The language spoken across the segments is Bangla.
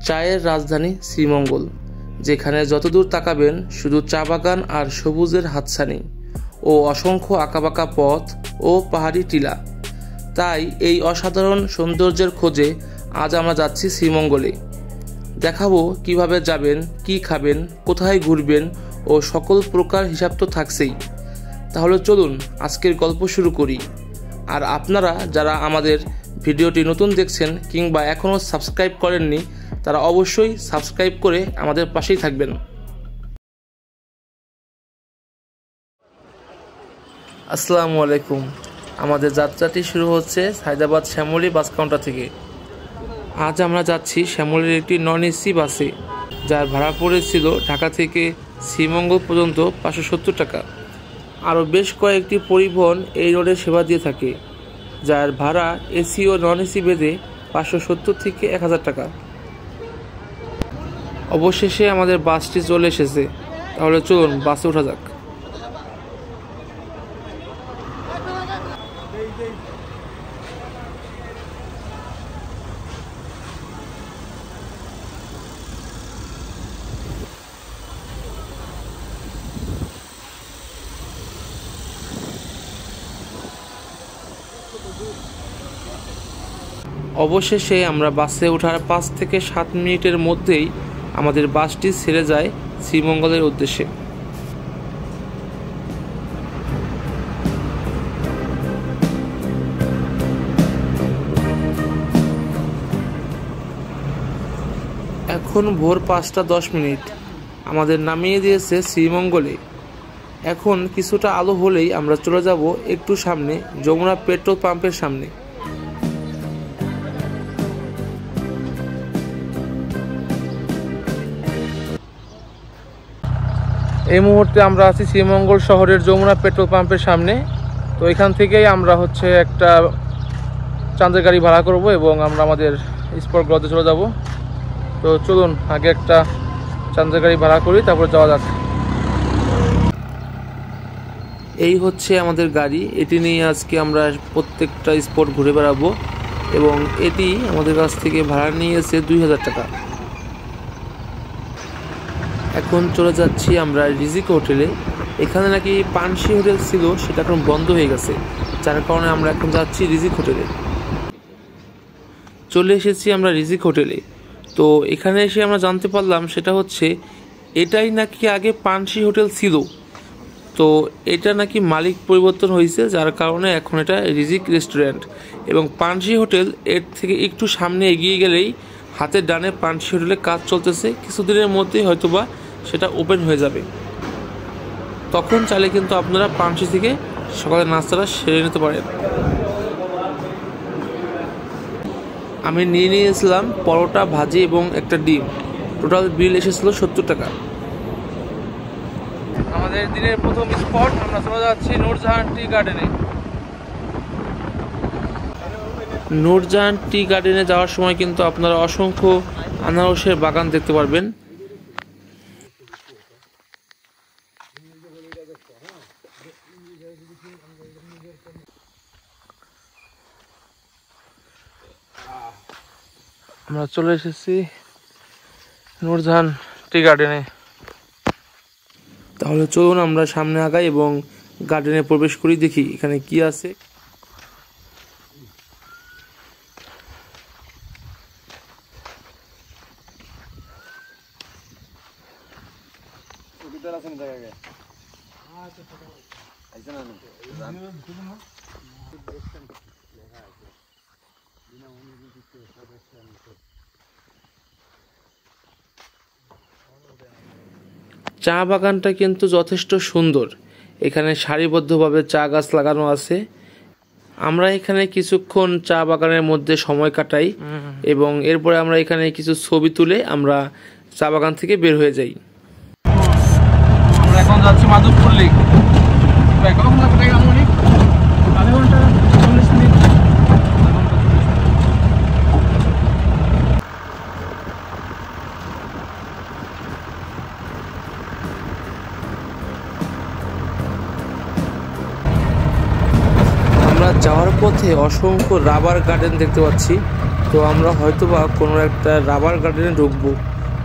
চায়ের রাজধানী শ্রীমঙ্গল, যেখানে যতদূর তাকাবেন শুধু চা বাগান আর সবুজের হাতছানি ও অসংখ্য আঁকাবাঁকা পথ ও পাহাড়ি টিলা। তাই এই অসাধারণ সৌন্দর্যের খোঁজে আজ আমরা যাচ্ছি শ্রীমঙ্গলে। দেখাবো কিভাবে যাবেন, কি খাবেন, কোথায় ঘুরবেন ও সকল প্রকার হিসাব তো থাকছেই। তাহলে চলুন আজকের গল্প শুরু করি। আর আপনারা যারা আমাদের ভিডিওটি নতুন দেখছেন কিংবা এখনও সাবস্ক্রাইব করেননি, তারা অবশ্যই সাবস্ক্রাইব করে আমাদের পাশেই থাকবেন। আসসালামু আলাইকুম। আমাদের যাত্রাটি শুরু হচ্ছে হায়দ্রাবাদ শ্যামলী বাস কাউন্টার থেকে। আজ আমরা যাচ্ছি শ্যামলীর একটি নন এসি বাসে, যার ভাড়া পড়েছিল ঢাকা থেকে শ্রীমঙ্গল পর্যন্ত 570 টাকা। আরও বেশ কয়েকটি পরিবহন এই রোডে সেবা দিয়ে থাকে, যার ভাড়া এসি ও নন এসি বেঁধে 570 থেকে 1000 টাকা। অবশেষে আমাদের বাসটি চলে এসেছে। তাহলে চলুন বাসে ওঠা যাক। অবশেষে আমরা বাসে ওঠার 5 থেকে 7 মিনিটের মধ্যেই আমাদের বাসটি ছেড়ে যায় শ্রীমঙ্গলের উদ্দেশ্যে। এখন ভোর 5:10। আমাদের নামিয়ে দিয়েছে শ্রীমঙ্গলে। এখন কিছুটা আলো হলেই আমরা চলে যাব একটু সামনে যমুনা পেট্রোল পাম্পের সামনে। এই মুহূর্তে আমরা আছি শ্রীমঙ্গল শহরের যমুনা পেট্রোল পাম্পের সামনে। তো এখান থেকেই আমরা একটা চাঁদের গাড়ি ভাড়া করব এবং আমরা আমাদের স্পটগুলোতে চলে যাব। তো চলুন আগে একটা চাঁদের গাড়ি ভাড়া করি, তারপর যাওয়া যাক। এই হচ্ছে আমাদের গাড়ি। এটি নিয়ে আজকে আমরা প্রত্যেকটা স্পট ঘুরে বেড়াবো এবং এটি আমাদের কাছ থেকে ভাড়া নিয়েছে 2000 টাকা। এখন চলে যাচ্ছি আমরা রিজিক হোটেলে। এখানে নাকি পানসি হোটেল ছিল, সেটা এখন বন্ধ হয়ে গেছে, যার কারণে আমরা এখন যাচ্ছি রিজিক হোটেলে। চলে এসেছি আমরা রিজিক হোটেলে। তো এখানে এসে আমরা জানতে পারলাম সেটা হচ্ছে এটাই নাকি আগে পানসি হোটেল ছিল। তো এটা নাকি মালিক পরিবর্তন হয়েছে, যার কারণে এখন এটা রিজিক রেস্টুরেন্ট। এবং পানসি হোটেল এর থেকে একটু সামনে এগিয়ে গেলেই হাতের ডানে পানসি হোটেলে কাজ চলতেছে। কিছুদিনের মধ্যেই হয়তোবা সেটা ওপেন হয়ে যাবে। তখন চাইলে কিন্তু আপনারা পানসি থেকে সকালের নাস্তাটা সেরে নিতে পারেন। আমি নিয়ে নিয়েছিলাম পরোটা, ভাজি এবং একটা ডিম। টোটাল বিল এসেছিল 70 টাকা। আমাদের দিনের প্রথম স্পট, আমরা চলে যাচ্ছি নূরজাহান টি গার্ডেনে। নূরজাহান টি গার্ডেনে যাওয়ার সময় কিন্তু আপনারা অসংখ্য আনারসের বাগান দেখতে পারবেন। আমরা চলে এসেছি নূরজাহান টি গার্ডেনে। তাহলে চলুন আমরা সামনে আগাই এবং গার্ডেনে প্রবেশ করি, দেখি এখানে কি আছে। চা বাগানটা কিন্তু যথেষ্ট সুন্দর। এখানে সারিবদ্ধভাবে চা গাছ লাগানো আছে। আমরা এখানে কিছুক্ষণ চা বাগানের মধ্যে সময় কাটাই এবং এরপরে আমরা এখানে কিছু ছবি তুলে আমরা চা বাগান থেকে বের হয়ে যাই। আমরা এখন যাচ্ছি মাধবপুর লেক। যাওয়ার পথে অসংখ্য রাবার গার্ডেন দেখতে পাচ্ছি। তো আমরা হয়তো বা কোনো একটা রাবার গার্ডেনে ঢুকবো,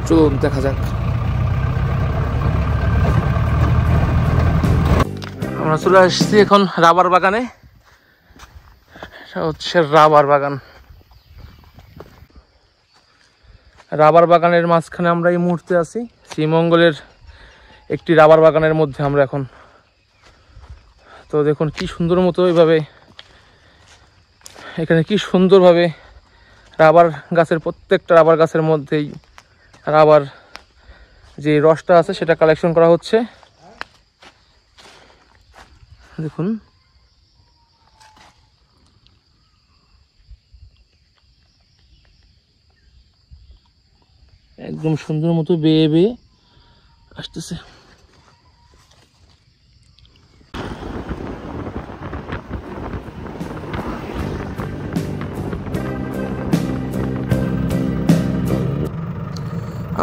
চলুন দেখা যাক। আমরা চলে আসছি এখন রাবার বাগানে। এটা হচ্ছে রাবার বাগান। রাবার বাগানের মাঝখানে আমরা এই মুহূর্তে আছি। শ্রীমঙ্গলের একটি রাবার বাগানের মধ্যে আমরা এখন। তো দেখুন কি সুন্দর মতো এইভাবে এখানে কি সুন্দরভাবে রাবার গাছের প্রত্যেকটা রাবার গাছের মধ্যেই রাবার যে রসটা আছে সেটা কালেকশন করা হচ্ছে। দেখুন একদম সুন্দর মতো বেয়ে বেয়ে আসতেছে।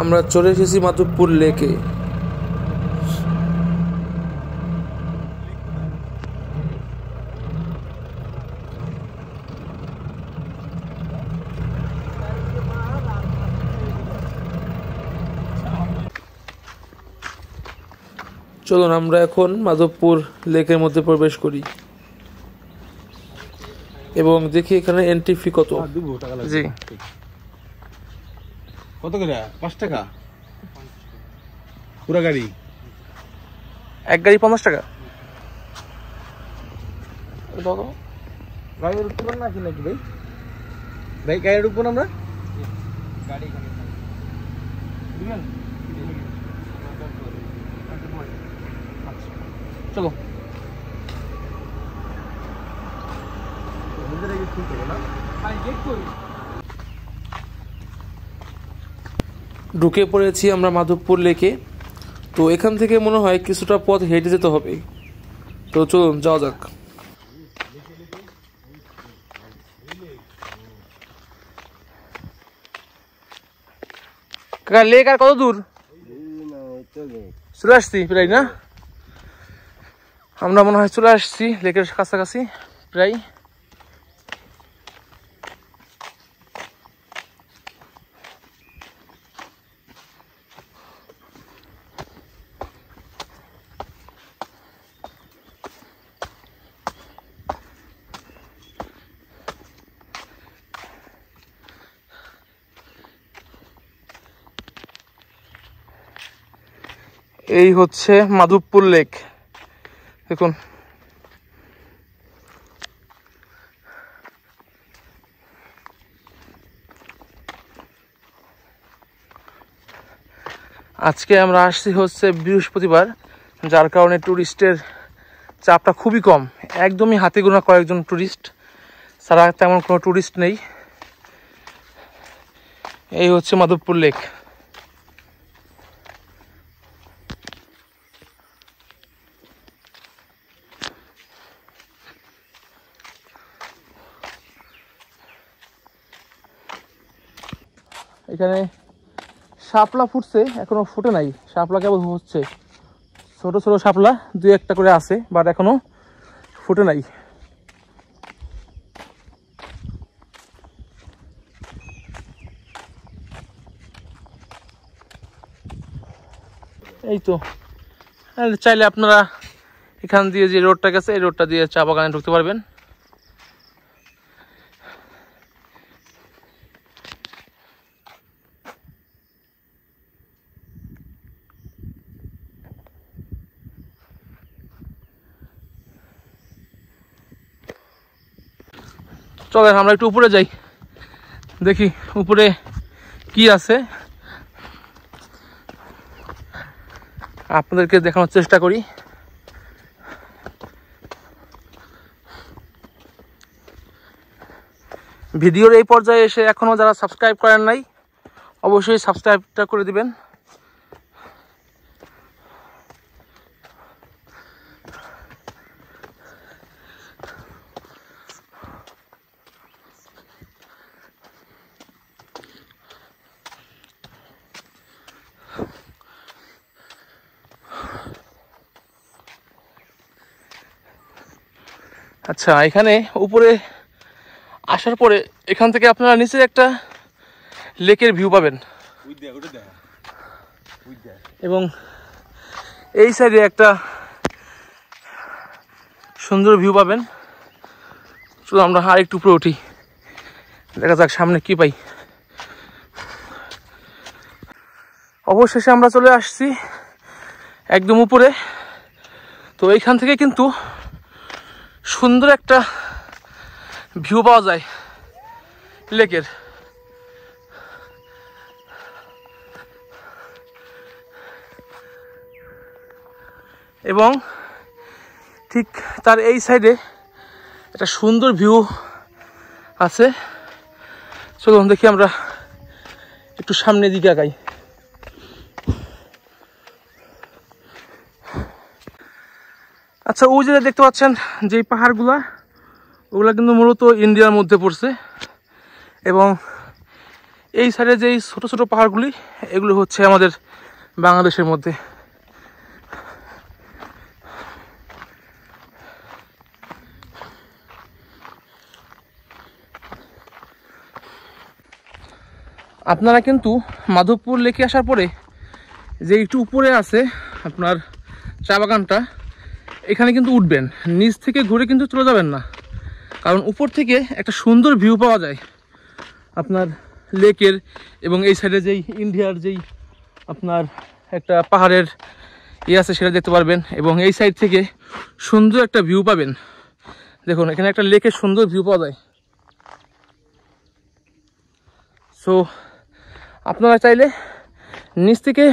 আমরা চলে এসেছি মাধবপুর লেকে। চলুন আমরা এখন মাধবপুর লেকের মধ্যে প্রবেশ করি এবং দেখি এখানে এন্ট্রি ফি কত। জি কত করে? 5 টাকা পুরো গাড়ি? এক গাড়ি 50 টাকা। গাড়ির উপর নাকি নাকি ভাই? ভাই গাড়ির উপর আমরা গাড়ি চলো ঢুকে পড়েছি আমরা মাধবপুর লেকে। তো এখান থেকে মনে হয় কিছুটা পথ হেঁটে যেতে হবে। তো চলুন যাওয়া যাক। কাকা লেক আর কত দূর? চলে আসছি প্রায় না? আমরা মনে হয় চলে আসছি লেকের কাছাকাছি প্রায়। এই হচ্ছে মাধবপুর লেক। দেখুন আজকে আমরা আসছি হচ্ছে বৃহস্পতিবার, যার কারণে টুরিস্টের চাপটা খুবই কম। একদমই হাতে গোনা কয়েকজন টুরিস্ট ছাড়া তেমন কোনো টুরিস্ট নেই। এই হচ্ছে মাধবপুর লেক। এখানে শাপলা ফুটছে, এখনো ফুটে নাই। শাপলা কেবল হচ্ছে, ছোট ছোট শাপলা 2-1টা করে আছে, বাট এখনো ফুটে নাই। এই তো চাইলে আপনারা এখান দিয়ে যে রোডটা গেছে এই রোডটা দিয়ে চা বাগানে ঢুকতে পারবেন। চলেন আমরা একটু উপরে যাই, দেখি উপরে কি আছে, আপনাদেরকে দেখানোর চেষ্টা করি। ভিডিওর এই পর্যায়ে এসে এখনো যারা সাবস্ক্রাইব করেন নাই অবশ্যই সাবস্ক্রাইবটা করে দিবেন। আচ্ছা, এখানে উপরে আসার পরে এখান থেকে আপনারা নিচে একটা লেকের ভিউ পাবেন এবং এই সাইডে একটা সুন্দর ভিউ পাবেন। চলো আমরা আর একটু উপরে উঠি, দেখা যাক সামনে কি পাই। অবশেষে আমরা চলে আসছি একদম উপরে। তো এইখান থেকে কিন্তু সুন্দর একটা ভিউ পাওয়া যায় লেকের। এবং ঠিক তার এই সাইডে একটা সুন্দর ভিউ আছে। চলুন দেখি আমরা একটু সামনের দিকে আগাই। আচ্ছা, ওই যে দেখতে পাচ্ছেন যে পাহাড়গুলা, ওগুলা কিন্তু মূলত ইন্ডিয়ার মধ্যে পড়ছে এবং এই সাইডে যেই ছোট ছোট পাহাড়গুলি এগুলো হচ্ছে আমাদের বাংলাদেশের মধ্যে। আপনারা কিন্তু মাধবপুর লেকে আসার পরে যে একটু উপরে আছে আপনার চা বাগানটা, এখানে কিন্তু উঠবেন, নিচ থেকে ঘুরে কিন্তু চলে যাবেন না, কারণ উপর থেকে একটা সুন্দর ভিউ পাওয়া যায় আপনার লেকের। এবং এই সাইডে যেই ইন্ডিয়ার যেই আপনার একটা পাহাড়ের আছে সেটা দেখতে পারবেন এবং এই সাইড থেকে সুন্দর একটা ভিউ পাবেন। দেখুন এখানে একটা লেকের সুন্দর ভিউ পাওয়া যায়। সো আপনারা চাইলে নিচ থেকে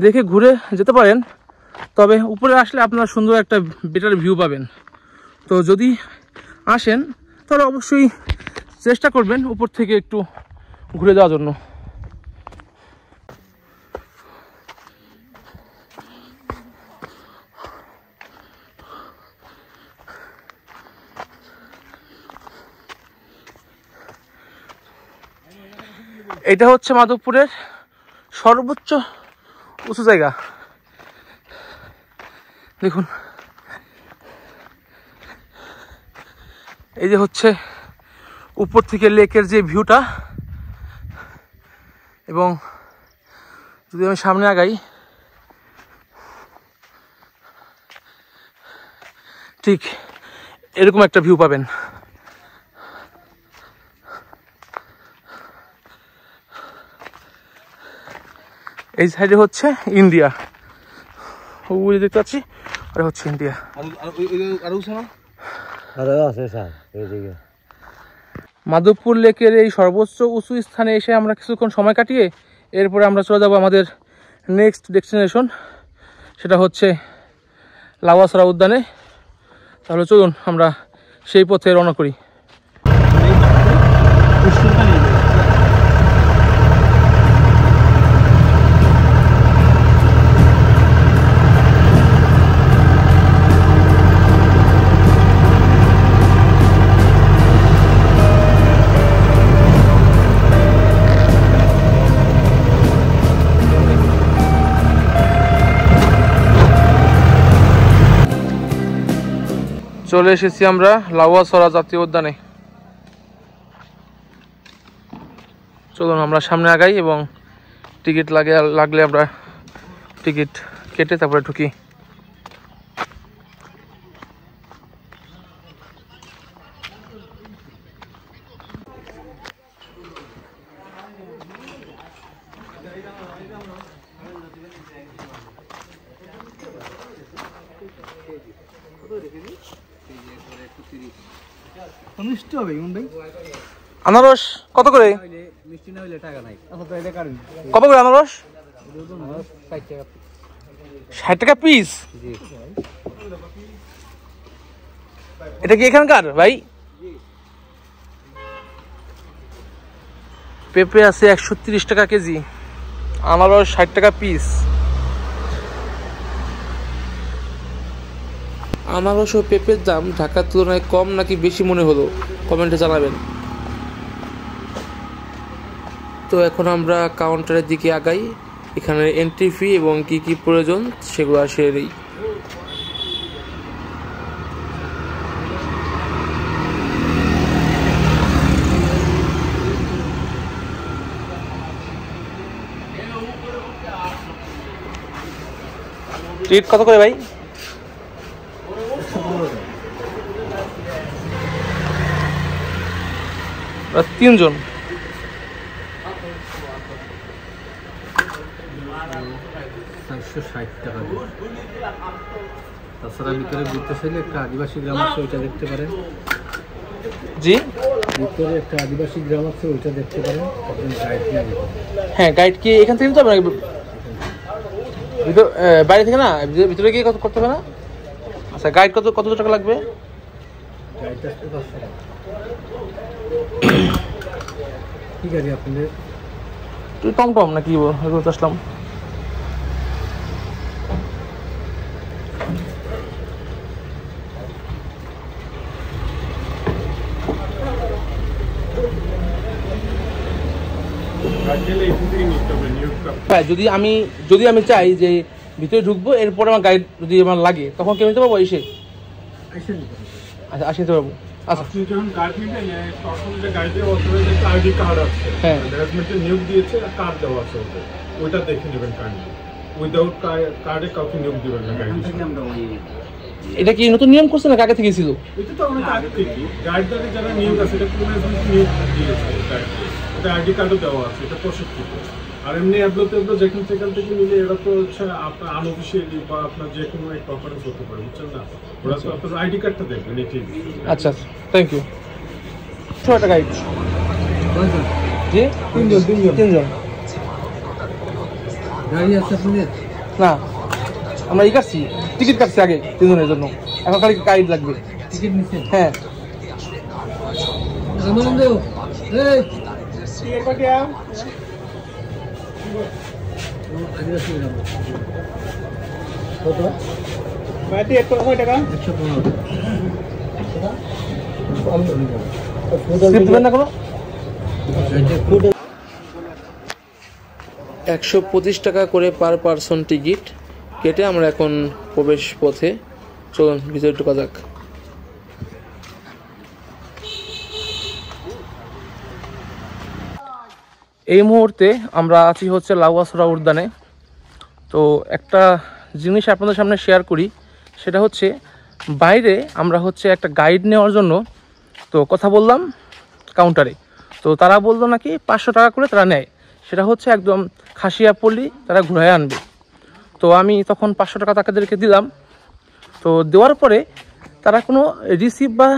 দেখে ঘুরে যেতে পারেন, তবে উপরে আসলে আপনারা সুন্দর একটা বেটার ভিউ পাবেন। তো যদি আসেন তাহলে অবশ্যই চেষ্টা করবেন উপর থেকে একটু ঘুরে যাওয়ার জন্য। এটা হচ্ছে মাধবপুরের সর্বোচ্চ উঁচু জায়গা। দেখুন এই যে হচ্ছে উপর থেকে লেকের যে ভিউটা, এবং যদি আমি সামনে আগাই ঠিক এরকম একটা ভিউ পাবেন। এই সাইডে হচ্ছে ইন্ডিয়া, ওই দেখতে পাচ্ছি, আর হচ্ছে ইন্ডিয়া। মাধবপুর লেকের এই সর্বোচ্চ উঁচু স্থানে এসে আমরা কিছুক্ষণ সময় কাটিয়ে এরপরে আমরা চলে যাব আমাদের নেক্সট ডেস্টিনেশন, সেটা হচ্ছে লাউয়াছড়া উদ্যানে। তাহলে চলুন আমরা সেই পথে রওনা করি। চলে এসেছি আমরা লাউয়াছড়া জাতীয় উদ্যানে। চলুন আমরা সামনে আগাই এবং টিকিট লাগলে আমরা টিকিট কেটে তারপরে ঢুকি। আনারস কত করে? কত করে আনারস? 60 টাকা পিস। এটা কি এখানকার ভাই? পেঁপে আছে 130 টাকা কেজি, আনারস 60 টাকা পিস। আনারস ও পেঁপের দাম ঢাকার তুলনায় কম নাকি বেশি মনে হলো কমেন্টে জানাবেন। তো এখন আমরা কাউন্টারের দিকে আগাই, এখানে এন্ট্রি ফি এবং কি কি প্রয়োজন সেগুলো সেরে দিই। টিকিট কত করে ভাই? তিনজন। তাছাড়া ভিতরে ঘুরতে চাইলে একটা আদিবাসী গ্রাম আছে, ওইটা দেখতে পারেন। জি, ভিতরে একটা আদিবাসী গ্রাম আছে, ওইটা দেখতে পারেন। হ্যাঁ, গাইড কি এখান থেকে নিতে হবে নাকি বাইরে থেকে? না, ভিতরে গিয়ে কত করতে হবে না? আচ্ছা, গাইড কত টাকা লাগবে? গাইডটা 500 টাকা। ঠিক আছে, আপনাদের টম নাকি বলতে আসলাম। যদি আমি চাই যে ভিতরে ঢুকবো, এরপরে আমার গাইড যদি আমার লাগে, তখন কেউ নিতে পারবো? এসে আচ্ছা, নিতে পারবো। আচ্ছা, আপনি যখন গাইড নিবেন তখন যে গাইডের অথরাইজড একটা আইডি কার্ড আছে, হ্যাঁ, ম্যানেজমেন্টের নিয়োগ দিয়েছে, কার্ড দেওয়া আছে ওইটা দেখে নেবেন কাইন্ডলি। উইদাউট কার্ডে কাউকে নিয়োগ দিবেন না গাইড। এটা কি নতুন নিয়ম করছে না আগে থেকে ছিল? এটা তো অনেক আগে থেকে গাইডের যারা নিয়োগ আছে, এটা ম্যানেজমেন্ট নিয়োগ দিয়েছে, এটা আইডি কার্ডও দেওয়া আছে, এটা প্রশিক্ষিত। আর এমনি এগুলো যেখান থেকে নিলে এটা তো হচ্ছে আপনার আনঅফিসিয়ালি বা আপনার যে কোনো একটা অফারেন্স হতে পারে, বুঝছেন না? ওরা তো আপনার আইডি কার্ডটা দেখবেন এটাই। আচ্ছা, থ্যাংক ইউ। 6 টাকা গাইড। জি, তিনজন। গাড়ি আছে আপনাদের? না, আমরা কাটছি, টিকিট কাটছি আগে 3 জনের জন্য, এখন খালি গাইড লাগবে। টিকিট নিছেন? হ্যাঁ। না কোনো 125 টাকা করে পার পারসন টিকিট কেটে আমরা এখন প্রবেশ পথে। চলুন ভিতরে ঢোকা যাক। এই মুহূর্তে আমরা আছি হচ্ছে লাউয়াছড়া উদ্যানে। তো একটা জিনিস আপনাদের সামনে শেয়ার করি, সেটা হচ্ছে বাইরে আমরা হচ্ছে একটা গাইড নেওয়ার জন্য তো কথা বললাম কাউন্টারে, তো তারা বললো নাকি 500 টাকা করে তারা নেয়, সেটা হচ্ছে একদম খাসিয়াপল্লী তারা ঘুরায় আনবে। তো আমি তখন 500 টাকা তাদেরকে দিলাম। তো দেওয়ার পরে তারা কোনো রিসিভ বা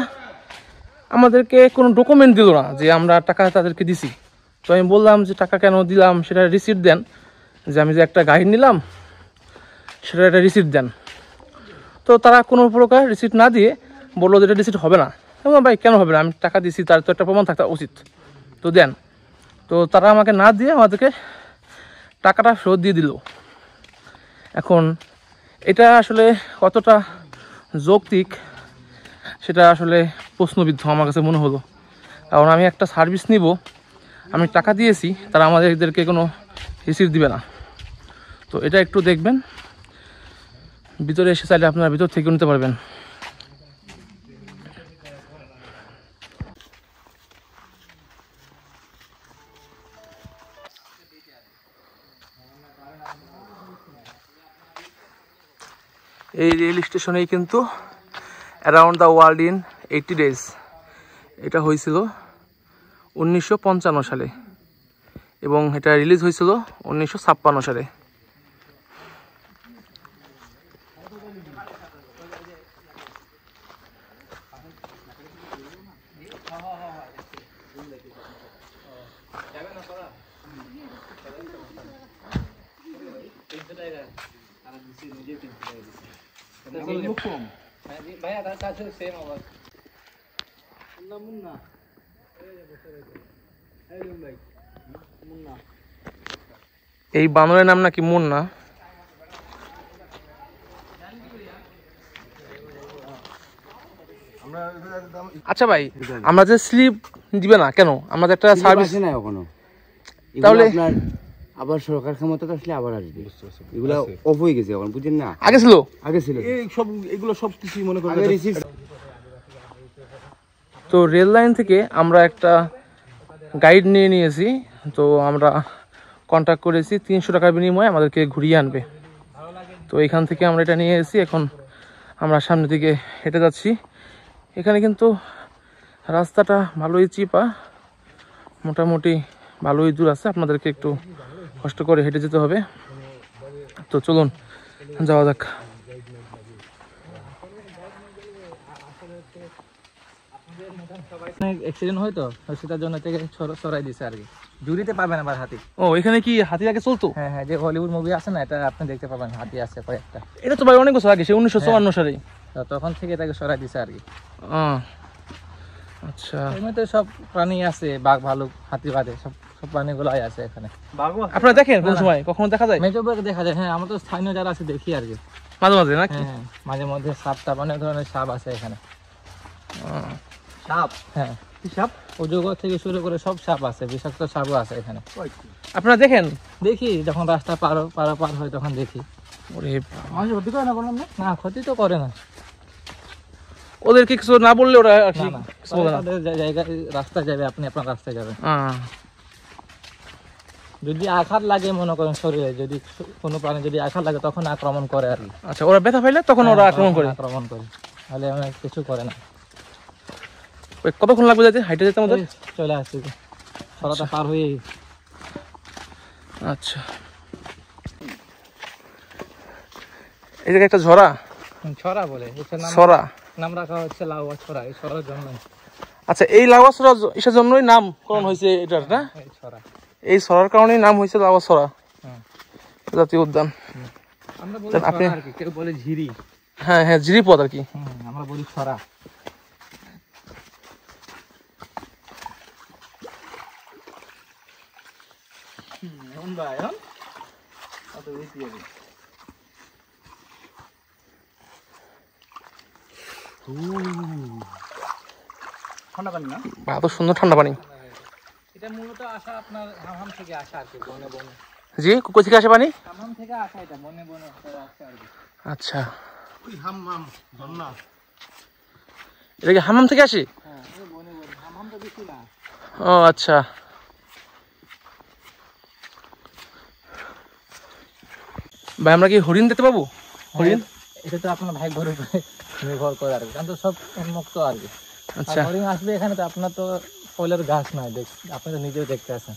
আমাদেরকে কোনো ডকুমেন্ট দিল না যে আমরা টাকা তাদেরকে দিছি। তো আমি বললাম যে টাকা কেন দিলাম, সেটা রিসিপ্ট দেন, যে আমি যে একটা গাইড নিলাম সেটা একটা রিসিপ্ট দেন। তো তারা কোনো প্রকার রিসিপ্ট না দিয়ে বললো যে এটা রিসিপ্ট হবে না। এবং ভাই কেন হবে না, আমি টাকা দিছি, তার তো একটা প্রমাণ থাকা উচিত, তো দেন। তো তারা আমাকে না দিয়ে আমাদেরকে টাকাটা ফেরত দিয়ে দিল। এখন এটা আসলে কতটা যৌক্তিক সেটা আসলে প্রশ্নবিদ্ধ আমার কাছে মনে হলো। কারণ আমি একটা সার্ভিস নিব, আমি টাকা দিয়েছি, তারা আমাদেরকে কোনো রিসিপ্ট দিবে না। তো এটা একটু দেখবেন, ভিতরে এসে চাইলে আপনারা ভিতর থেকে নিতে পারবেন। এই রেল স্টেশনেই কিন্তু around the world in 80 days এটা হয়েছিল 1955 সালে, এবং এটা রিলিজ হয়েছিল 1956 সালে। এই বানরের নাম নাকি মুন্না। আচ্ছা ভাই, আমরা যে স্লিপ দিবে না কেন? আমাদের একটা সার্ভিস না এখনো, তাহলে আবার সরকার ক্ষমতা আসলে আবার আসবে। এগুলা অফ হয়ে গেছে এখন, বুঝছেন না? আগে ছিল এই সব, এগুলো সব কিছু মনে করেন। তো রেল লাইন থেকে আমরা একটা গাইড নিয়ে নিয়েছি। তো আমরা কন্ট্যাক্ট করেছি 300 টাকার বিনিময়ে আমাদেরকে ঘুরিয়ে আনবে। তো এখান থেকে আমরা এটা নিয়ে এসেছি, এখন আমরা সামনের দিকে হেঁটে যাচ্ছি। এখানে কিন্তু রাস্তাটা ভালোই চিপা, মোটামুটি ভালোই দূর আছে, আপনাদেরকে একটু কষ্ট করে হেঁটে যেতে হবে। তো চলুন যাওয়া যাক। অ্যাক্সিডেন্ট হয় তো সেটার জন্য থেকে সরাই দিছে আর কি, জুড়িতে পাবেন আবার হাতি। ও এখানে কি হাতি আগে চলতো? হ্যাঁ হ্যাঁ, যে হলিউড মুভি আছে না, এটা আপনি দেখতে পাবেন, হাতি আছে কয়েকটা। এটা তো ভাই অনেক বছর আগে, সে 1954 সালে। তো তখন থেকে এটাকে সরাই দিছে আর কি। আচ্ছা, এমনিতে সব প্রাণী আছে, বাঘ ভালুক হাতি বাদে সব প্রাণীগুলোই আছে এখানে। আপনারা দেখেন কোন সময়, কখনো দেখা যায়? মেজর বাঘ দেখা যায়, হ্যাঁ আমরা তো স্থানীয় যারা আছে দেখি আর কি, মাঝে মাঝে নাকি? হ্যাঁ মাঝে মধ্যে সাপ টাপ, অনেক ধরনের সাপ আছে এখানে। সাপ? হ্যাঁ, সাপ অজগর থেকে শুরু করে সব সাপ আছে, বিষাক্ত সাপও আছে এখানে। আপনারা দেখেন? দেখি, যখন রাস্তা পার হয় তখন দেখি। ওরে মানুষ ক্ষতি করে না কোনো? না, ক্ষতি তো করে না। ওদেরকে কিছু না বললে ওরা আর কি জায়গায় রাস্তায় যাবে, আপনি আপনার রাস্তায় যাবেন। যদি আঘাত লাগে মনে করেন শরীরে, যদি কোনো প্রাণী যদি আঘাত লাগে তখন আক্রমণ করে আর কি। আচ্ছা, ওরা ব্যথা পাইলে তখন ওরা আক্রমণ করে? তাহলে অনেক কিছু করে না। কতক্ষণ লাগবে যেতে, হাইটে যেতে আমাদের? চলে আসছে সরাটা পার হয়ে। আচ্ছা, এই জায়গায় একটা ঝরা, ছড়া বলে, ছড়া নাম রাখা হচ্ছে লাউয়া ছড়া, এই ছড়ার জন্য। আচ্ছা, এই লাউয়া ছড়া এটার জন্যই নামকরণ হয়েছে এটার, না? এই ছড়ার কারণেই নাম হয়েছে লাউয়া ছড়া জাতীয় উদ্যান। আমরা বলি ছড়া আর কি, কেউ বলে ঝিরি। হ্যাঁ হ্যাঁ, ঝিরি পথ আর কি, আমরা বলি ছড়া। ঠান্ডা পানি না? এত সুন্দর ঠান্ডা পানি। এটা মূলত আসা আপনার হামহাম থেকে আসা আর কি, বনে বনে। জি, কই থেকে আসে পানি? হামহাম থেকে আসা, এটা বনে বনে আসে আর কি। আচ্ছা, ওই হাম্মাম ঝর্ণা, এটা কি হামাম থেকে আসে? হ্যাঁ, এই বনে বনে, হামহাম তো বেশি না। ও আচ্ছা, ভাই আমরা কি হরিণ দেখতে পাবো? হরিণ? এটা তো আপনার ভাগ্যের উপরে নির্ভর করে আর কি, কারণ তো সব উন্মুক্ত আর কি। আচ্ছা, হরিণ আসবে এখানে, তো আপনার তো ফলের গাছ নাই, আপনি তো নিজেও দেখতে আসেন।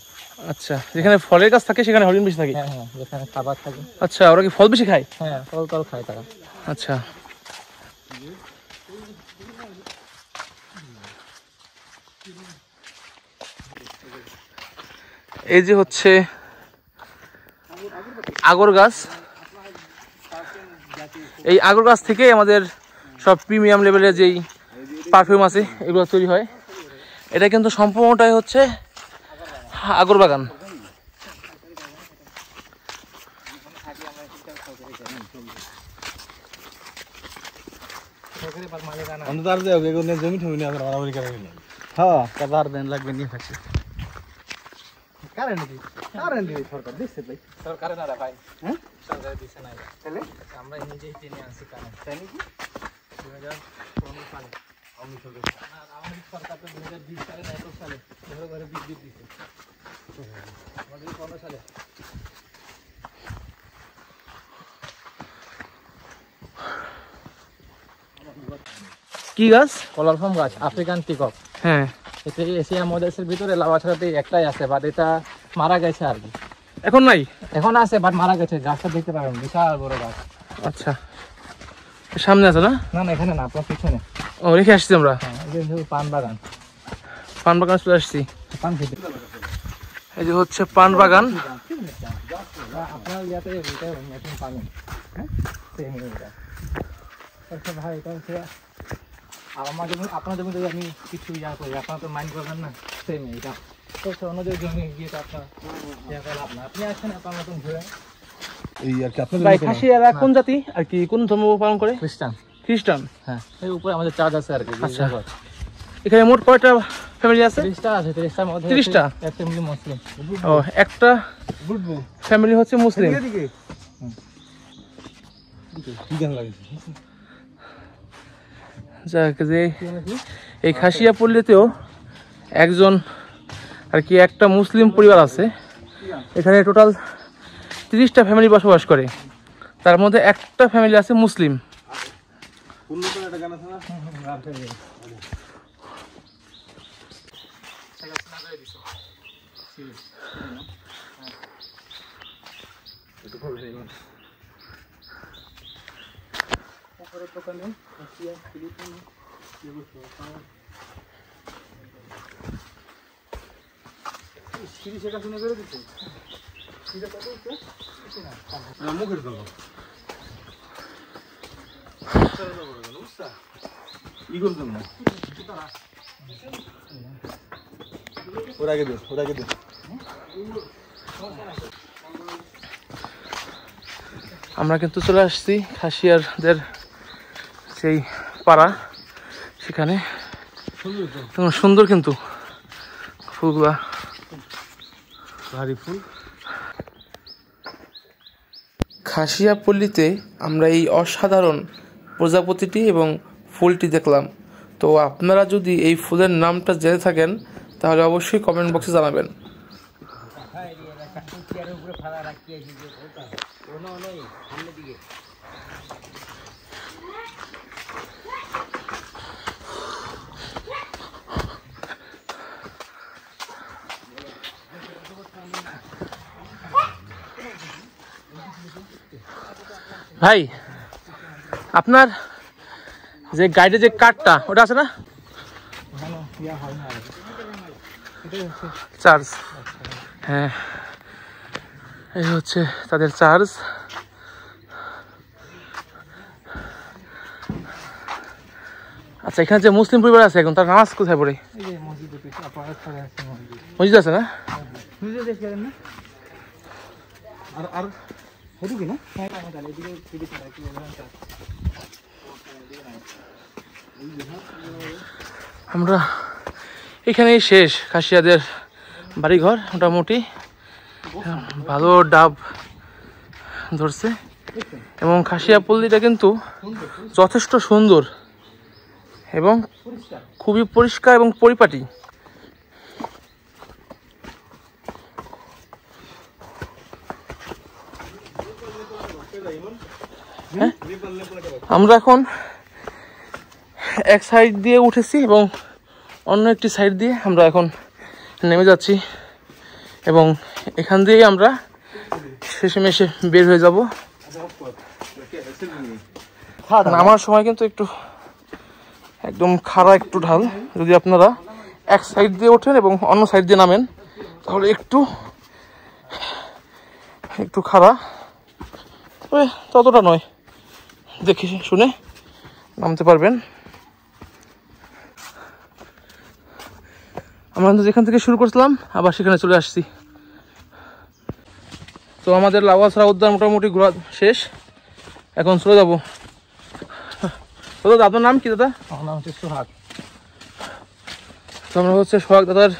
আচ্ছা, যেখানে ফলের গাছ থাকে সেখানে হরিণ বেশি থাকে? হ্যাঁ হ্যাঁ, যেখানে খাবার থাকে। আচ্ছা, ওরা কি ফল বেশি খায়? হ্যাঁ, ফল টল খায় তারা। আচ্ছা, এই যে হচ্ছে আগর গাছ, এই আগর গাছ থেকে আমাদের সব প্রিমিয়াম লেভেলের যেই পারফিউম আছে এগুলো তৈরি হয়। এটা কিন্তু সম্পূর্ণটাই হচ্ছে আগর বাগান। জমি ঠমি হ্যাঁ, কাবার দেন লাগবে নিয়ে থাকছে। কারেন্ট সরকার দিচ্ছে ভাই, সরকারে না ভাই। হ্যাঁ, সরকার দিচ্ছে না, তাহলে আমরা নিজেই কিনে আনছি কারেন্ট। তাই নাকি? 2015 সালে আমাদের সরকার তো 2020 সালে না 21 সালে ঘরে ঘরে বিদ্যুৎ দিচ্ছে। আমাদের 15 সালে। কি গাছ? কলারফম গাছ, আফ্রিকান পিকক। হ্যাঁ, এটা এশিয়া মহাদেশের ভিতরে লাউয়া ছড়াতে একটাই আছে, বাট এটা মারা গেছে আর কি। এখন নাই? এখন আছে, বাট মারা গেছে। গাছটা দেখতে পাবেন, বিশাল বড় গাছ। আচ্ছা, সামনে আছে না? না না, এখানে না, আপনার পিছনে। ও, রেখে আসছি আমরা। হ্যাঁ, এই যে পান বাগান। পান বাগানে চলে আসছি। পান খেতে। এই যে হচ্ছে পান বাগান। আপনার ইয়াতে নতুন পাবেন। হ্যাঁ, সেম এটা। আচ্ছা ভাই, এটা হচ্ছে আমার জমি, আপনার জমি যদি আমি কিছু ইয়া করি, আপনার তো মাইন্ড করবেন না। সেম এটা তো অন্য জমি গিয়ে তো আপনার ইয়া করে লাভ না। আপনি আসছেন আপনার মতন ঘুরে। এই আর কি আপনাদের ভাই খাসি এরা কোন জাতি আর কি কোন ধর্ম পালন করে? খ্রিস্টান। খ্রিস্টান? হ্যাঁ, এই উপরে আমাদের চার্জ আছে আর কি। আচ্ছা, এখানে মোট কয়টা ফ্যামিলি আছে? 30টা আছে। 30টার মধ্যে 30টা? এক ফ্যামিলি মুসলিম। ও, একটা ফ্যামিলি হচ্ছে মুসলিম। যাক, যে এই খাসিয়া পল্লীতেও একজন আর কি একটা মুসলিম পরিবার আছে। এখানে টোটাল 30টা ফ্যামিলি বসবাস করে। তার মধ্যে একটা ফ্যামিলি আছে মুসলিম। মুখের জন্য ইগোর জন্য ওর আগে দিন আমরা কিন্তু চলে আসছি খাসিয়ারদের সেই পাড়া, সেখানে সুন্দর কিন্তু ফুলগুলা, ভারী ফুল। খাসিয়াপল্লীতে আমরা এই অসাধারণ প্রজাপতিটি এবং ফুলটি দেখলাম। তো আপনারা যদি এই ফুলের নামটা জেনে থাকেন তাহলে অবশ্যই কমেন্ট বক্সে জানাবেন। ভাই, আপনার যে গাইডের যে কার্ডটা ওটা আছে না? চার্জ, হ্যাঁ, এই হচ্ছে তাদের চার্জ। আচ্ছা, এখানে যে মুসলিম পরিবার আছে এখন তার নামাজ কোথায় পড়ে? মসজিদ আছে না? আর আমরা এখানেই শেষ খাসিয়াদের বাড়িঘর। মোটামুটি ভালো ডাব ধরছে এবং খাসিয়াপল্লীটা কিন্তু যথেষ্ট সুন্দর এবং খুবই পরিষ্কার এবং পরিপাটি। আমরা এখন এক সাইড দিয়ে উঠেছি এবং অন্য একটি সাইড দিয়ে আমরা এখন নেমে যাচ্ছি এবং এখান দিয়েই আমরা শেষমেশে বের হয়ে যাব। নামার সময় কিন্তু একটু একদম খাড়া একটু ঢাল, যদি আপনারা এক সাইড দিয়ে ওঠেন এবং অন্য সাইড দিয়ে নামেন তাহলে একটু খাড়া, তবে ততটা নয়, দেখে শুনে নামতে পারবেন। আমরা যেখান থেকে শুরু করছিলাম আবার সেখানে চলে আসছি। তো আমাদের লাউয়াছড়া উদ্যান মোটামুটি ঘোরা শেষ, এখন চলে যাবো। দাদা, আপনার নাম কি দাদা? আমার নাম হচ্ছে সোহাগ। তো আমরা হচ্ছে সোহাগ দাদার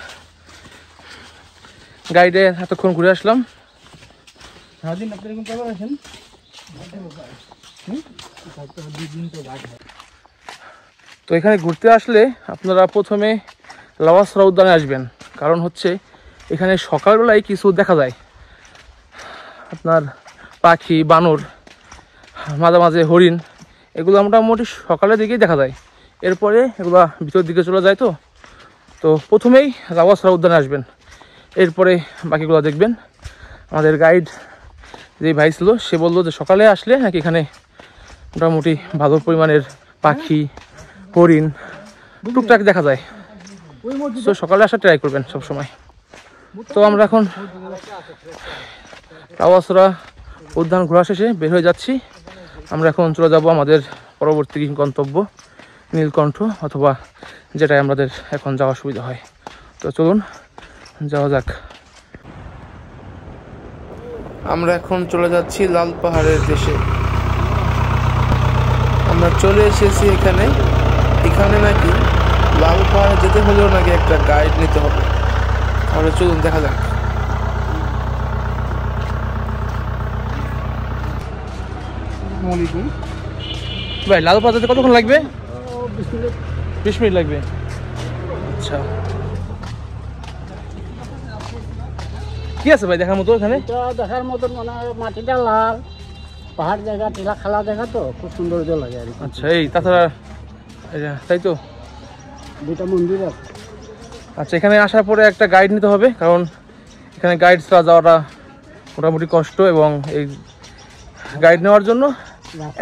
গাইডে এতক্ষণ ঘুরে আসলাম। সারাদিন আপনি এরকম কবে আসেন? তো এখানে ঘুরতে আসলে আপনারা প্রথমে লাউয়াছড়া উদ্যানে আসবেন, কারণ হচ্ছে এখানে সকালবেলায় কিছু দেখা যায়, আপনার পাখি, বানর, মাঝে মাঝে হরিণ, এগুলো মোটামুটি সকালের দিকেই দেখা যায়। এরপরে এগুলা ভিতর দিকে চলে যায়। তো প্রথমেই লাউয়াছড়া উদ্যানে আসবেন, এরপরে বাকিগুলো দেখবেন। আমাদের গাইড যে ভাই ছিল সে বললো যে সকালে আসলে নাকি এখানে মোটামুটি ভালো পরিমাণের পাখি, হরিণ টুকটাক দেখা যায়। তো সকালে আসা ট্রাই করবেন সবসময়। তো আমরা এখন লাউয়াছড়া উদ্যান ঘোরা শেষে বের হয়ে যাচ্ছি। আমরা এখন চলে যাব আমাদের পরবর্তী গন্তব্য নীলকণ্ঠ, অথবা যেটাই আমাদের এখন যাওয়ার সুবিধা হয়। তো চলুন যাওয়া যাক। আমরা এখন চলে যাচ্ছি লাল পাহাড়ের দেশে। আমরা চলে এসেছি এখানে নাকি লাল পাহাড়ে যেতে হলেও নাকি একটা গাইড নিতে হবে। তাহলে চলুন দেখা যাক। ভাই, লাল পাহাড় যেতে কতক্ষণ লাগবে? 20 মিনিট লাগবে। আচ্ছা, কি আছে ভাই দেখার মতো এখানে? দেখার মতন মানে মাটিটা লাল, পাহাড় জায়গা, টিলা খালা জায়গা তো খুব সৌন্দর্য লাগে আর কি। আচ্ছা, এই তাছাড়া তাই তো 2টা মন্দির আছে। আচ্ছা, এখানে আসার পরে একটা গাইড নিতে হবে, কারণ এখানে গাইড ছাড়া যাওয়াটা মোটামুটি কষ্ট, এবং এই গাইড নেওয়ার জন্য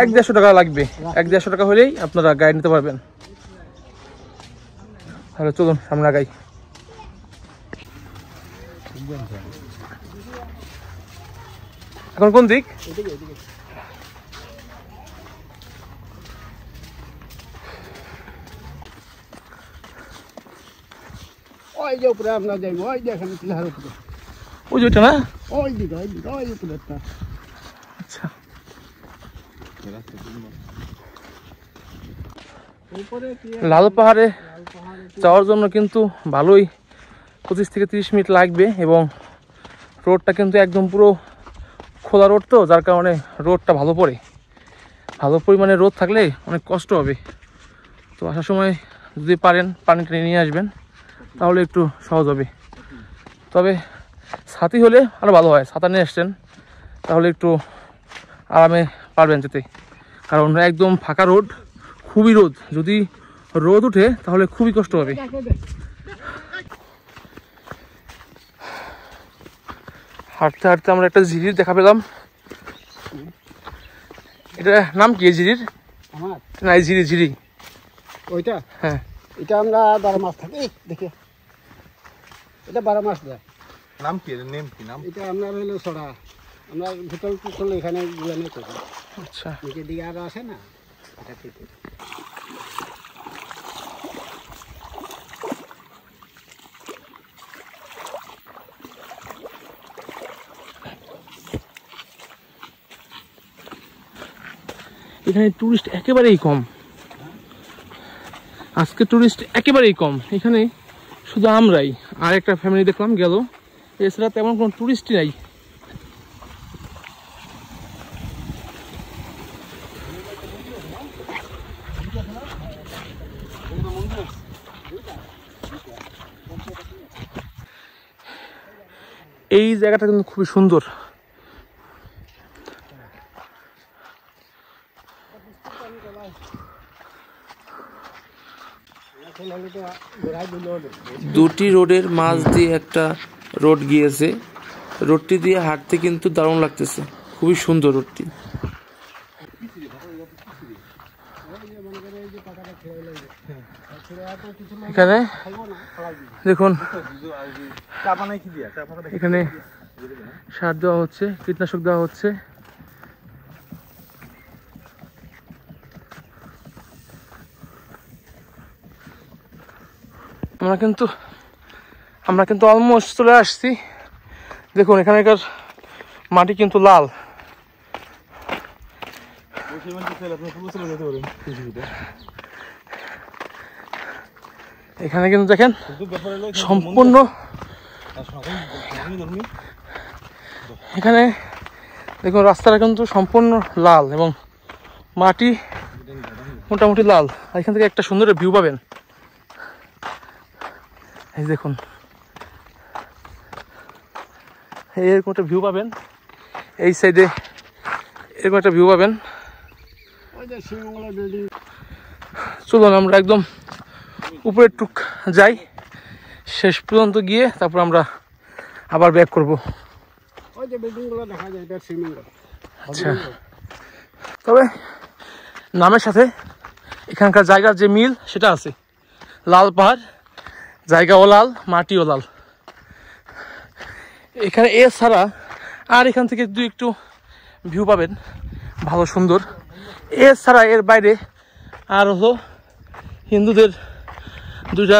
100-150 টাকা লাগবে। 100-150 টাকা হলেই আপনারা গাইড নিতে পারবেন। তাহলে চলুন সামনে আগাই। এখন কোন দিক? ওই যে উপরে আমরা যাইব, ওই দেখেন টিলার উপরে, ওই যেটা না? ওই দিকে ওই উপরেরটা। আচ্ছা, উপরে কি লাল পাহাড়ে যাওয়ার জন্য কিন্তু ভালোই 25 থেকে 30 মিনিট লাগবে, এবং রোডটা কিন্তু একদম পুরো খোলা রোড তো, যার কারণে রোডটা ভালো পরিমাণে রোদ থাকলে অনেক কষ্ট হবে। তো আসার সময় যদি পারেন পানিটা নিয়ে আসবেন, তাহলে একটু সহজ হবে। তবে ছাতি হলে আরও ভালো হয়, ছাতা নিয়ে আসছেন তাহলে একটু আরামে পারবেন যেতে, কারণ একদম ফাঁকা রোড, খুবই রোদ, যদি রোদ উঠে তাহলে খুবই কষ্ট হবে। হাঁটতে হাঁটতে আমরা একটা ঝিরির দেখা পেলাম। এটা নাম কি ঝিরির? আমার না, এই ঝিরি ওইটা, হ্যাঁ, এটা আমরা 12 মাস থাকি দেখে, এটা 12 মাস দেয়। নাম কি? নেম কি নাম? এটা আপনার হইলো ছড়া, আমরা ভিতর করলে এখানে গুলানে করি। আচ্ছা, নিচের দিকে আরো আসে না, এটা ঠিক। এখানে টুরিস্ট একেবারেই কম, আজকে টুরিস্ট একেবারেই কম। এখানে শুধু আমরাই আর একটা ফ্যামিলি দেখলাম গেল, এছাড়া তেমন কোনো টুরিস্টই নাই। এই জায়গাটা কিন্তু খুবই সুন্দর। দুটি রোডের মাঝ দিয়ে একটা রোড গিয়েছে, রোডটি দিয়ে হাঁটতে কিন্তু দারুণ লাগতেছে, খুবই সুন্দর রোডটি। এখানে দেখুন, এখানে সার দেওয়া হচ্ছে, কীটনাশক দেওয়া হচ্ছে। আমরা কিন্তু অলমোস্ট চলে আসছি। দেখুন এখানকার মাটি কিন্তু লাল। এখানে কিন্তু দেখেন সম্পূর্ণ, এখানে দেখুন রাস্তাটা কিন্তু সম্পূর্ণ লাল এবং মাটি মোটামুটি লাল। আর এখান থেকে একটা সুন্দর ভিউ পাবেন। এই দেখুন এরকম একটা ভিউ পাবেন, এই সাইডে এরকম একটা ভিউ পাবেন। চলুন আমরা একদম উপরের টুক যাই, শেষ পর্যন্ত গিয়ে তারপর আমরা আবার ব্যাক করব। আচ্ছা, তবে নামের সাথে এখানকার জায়গার যে মিল সেটা আছে। লাল পাহাড়, জায়গাও লাল, মাটিও লাল। এখানে এছাড়া আর এখান থেকে একটু ভিউ পাবেন ভালো সুন্দর। এছাড়া এর বাইরে আর হলো হিন্দুদের 2টা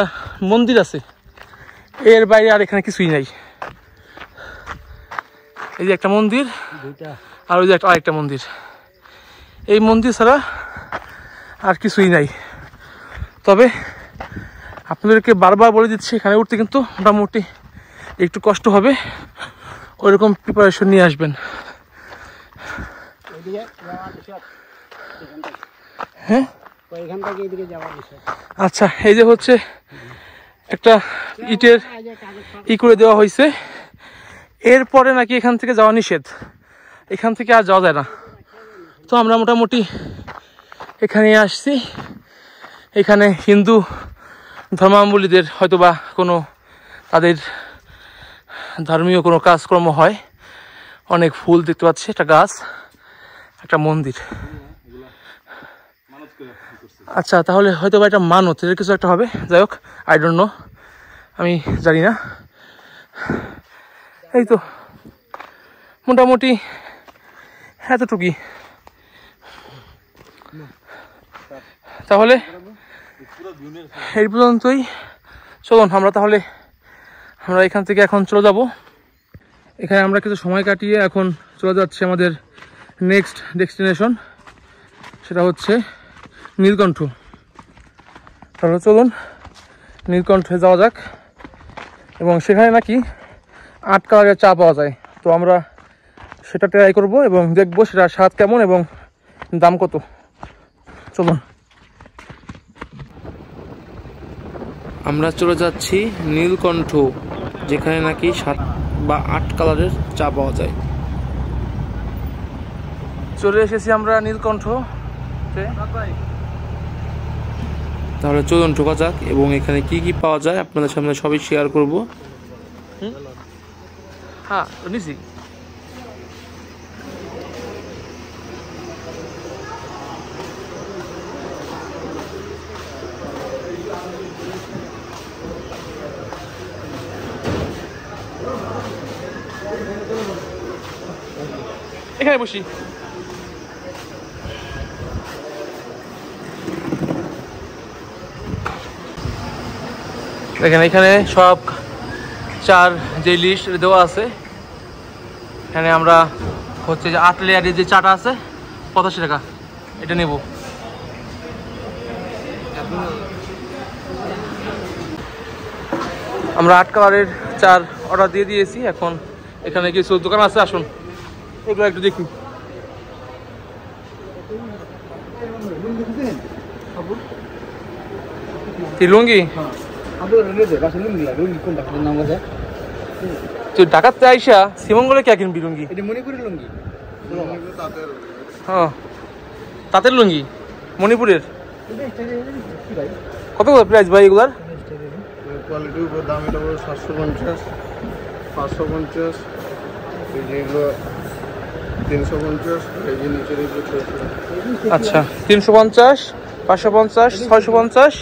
মন্দির আছে, এর বাইরে আর এখানে কিছুই নাই। এই যে একটা মন্দির, আর ওই যে আরেকটা মন্দির, এই মন্দির ছাড়া আর কিছুই নাই। তবে আপনাদেরকে বারবার বলে দিচ্ছি, এখানে উঠতে কিন্তু মোটামুটি একটু কষ্ট হবে, ওইরকম প্রিপারেশন নিয়ে আসবেন। হ্যাঁ, আচ্ছা, এই যে হচ্ছে একটা ইটের করে দেওয়া হয়েছে, এরপরে নাকি এখান থেকে যাওয়া নিষেধ, এখান থেকে আর যাওয়া যায় না। তো আমরা মোটামুটি এখানে আসছি। এখানে হিন্দু ধর্মাবলম্বীদের হয়তোবা কোনো তাদের ধর্মীয় কোনো কাজকর্ম হয়। অনেক ফুল দেখতে পাচ্ছি, একটা গাছ, একটা মন্দির। আচ্ছা, তাহলে হয়তো বা এটা মানত, এর কিছু একটা হবে। যাই হোক, আই ডোন্ট নো, আমি জানি না। এই তো মোটামুটি এতটুকুই। তাহলে এই পর্যন্তই। চলুন আমরা এখান থেকে এখন চলে যাব। এখানে আমরা কিছু সময় কাটিয়ে এখন চলে যাচ্ছি আমাদের নেক্সট ডেস্টিনেশন, সেটা হচ্ছে নীলকণ্ঠ। তাহলে চলুন নীলকণ্ঠে যাওয়া যাক। এবং সেখানে নাকি 8 কালারের চা পাওয়া যায়। তো আমরা সেটা ট্রাই করব এবং দেখবো সেটা স্বাদ কেমন এবং দাম কত। চলুন আমরা চলে যাচ্ছি নীলকণ্ঠ, যেখানে নাকি 7 বা 8 কালারের চা পাওয়া যায়। চলে এসেছি আমরা নীলকণ্ঠ। তাহলে চলুন ঢোকা যাক এবং এখানে কি কি পাওয়া যায় আপনাদের সামনে সবই শেয়ার করব। হ্যাঁ নিছি। এখানে বসি। দেখেন এখানে সব চার যে লিস্ট দেওয়া আছে, এখানে আমরা হচ্ছে যে 8 লেয়ারের যে চাটা আছে 85 টাকা, এটা নেব। আমরা 8 কালারের চার অর্ডার দিয়ে দিয়েছি। এখন এখানে কিছু দোকান আছে, আসুন এগুলো একটু দেখি। লুঙ্গি তুই ঢাকাতে আইসা শ্রীমঙ্গলে কে কিনবি লুঙ্গি? মণিপুরের লুঙ্গি। হ্যাঁ, তাঁতের লুঙ্গি মণিপুরের। কত কত প্রাইস ভাই এগুলার? কোয়ালিটির উপর দাম, এটা 750, 550, এগুলো 350, এই যে নিচের এগুলো 600। আচ্ছা, 350, 550, 650,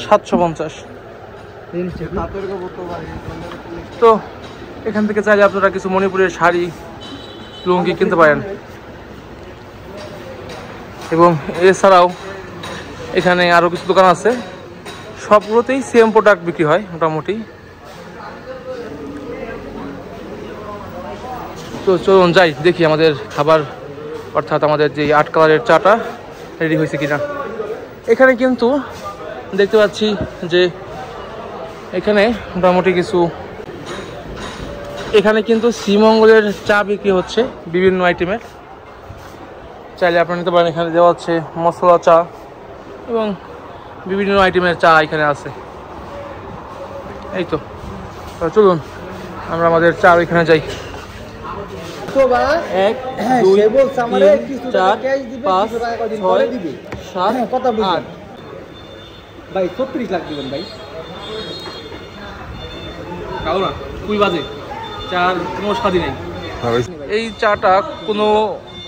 750। তো এখান থেকে চাইলে আপনারা কিছু মণিপুরের শাড়ি লুঙ্গি কিনতে পারেন। এবং এছাড়াও এখানে আরও কিছু দোকান আছে, সবগুলোতেই সেম প্রোডাক্ট বিক্রি হয় মোটামুটি। তো চলুন যাই, দেখি আমাদের খাবার অর্থাৎ আমাদের যে 8 কালারের চাটা রেডি হয়েছে কিনা। এখানে কিন্তু দেখতে পাচ্ছি যে এখানে মোটামুটি কিছু, এখানে কিন্তু শ্রীমঙ্গলের চা বিক্রি হচ্ছে বিভিন্ন আইটেমের, চাইলে আপনারা নিতে পারেন। এখানে দেওয়া হচ্ছে মশলা চা এবং বিভিন্ন আইটেমের চা এখানে আছে। এই তো চলুন আমরা আমাদের চা এখানে যাই। 1 2 3 4 5 6 7 8 ভাই 36 লাখ দিবেন ভাই। কালো না, 2 বাজে, চার কোনো স্বাদই নেই। এই চাটা কোনো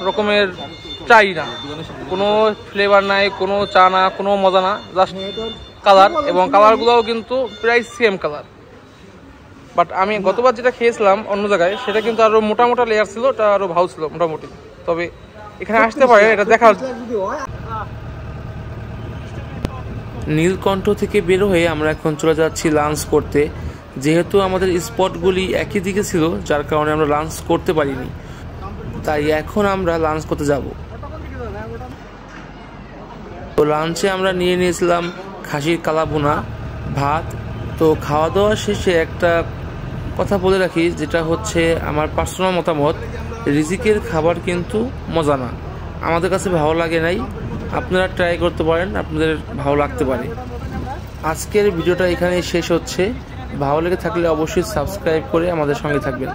রকমের চাই না, কোনো ফ্লেভার নাই, কোনো চা না, কোনো মজা না, জাস্ট কালার। এবং কালারগুলোও কিন্তু প্রায় সেম কালার। বাট আমি গতবার যেটা খেয়েছিলাম অন্য জায়গায়, সেটা কিন্তু আরও মোটা মোটা লেয়ার ছিল, ওটা আরও ভালো ছিল মোটামুটি। তবে এখানে আসতে পারে এটা দেখার। নীলকণ্ঠ থেকে বের হয়ে আমরা এখন চলে যাচ্ছি লাঞ্চ করতে। যেহেতু আমাদের স্পটগুলি একই দিকে ছিল, যার কারণে আমরা লাঞ্চ করতে পারিনি, তাই এখন আমরা লাঞ্চ করতে যাব। তো লাঞ্চে আমরা নিয়ে নিয়েছিলাম খাসির কালাভুনা, ভাত। তো খাওয়া দাওয়া শেষে একটা কথা বলে রাখি, যেটা হচ্ছে আমার পার্সোনাল মতামত, রিজিকের খাবার কিন্তু মজা না, আমাদের কাছে ভালো লাগে নাই। আপনারা ট্রাই করতে পারেন, আপনাদের ভালো লাগতে পারে। আজকের ভিডিওটা এখানেই শেষ হচ্ছে। ভালো লেগে থাকলে অবশ্যই সাবস্ক্রাইব করে আমাদের সঙ্গে থাকবেন।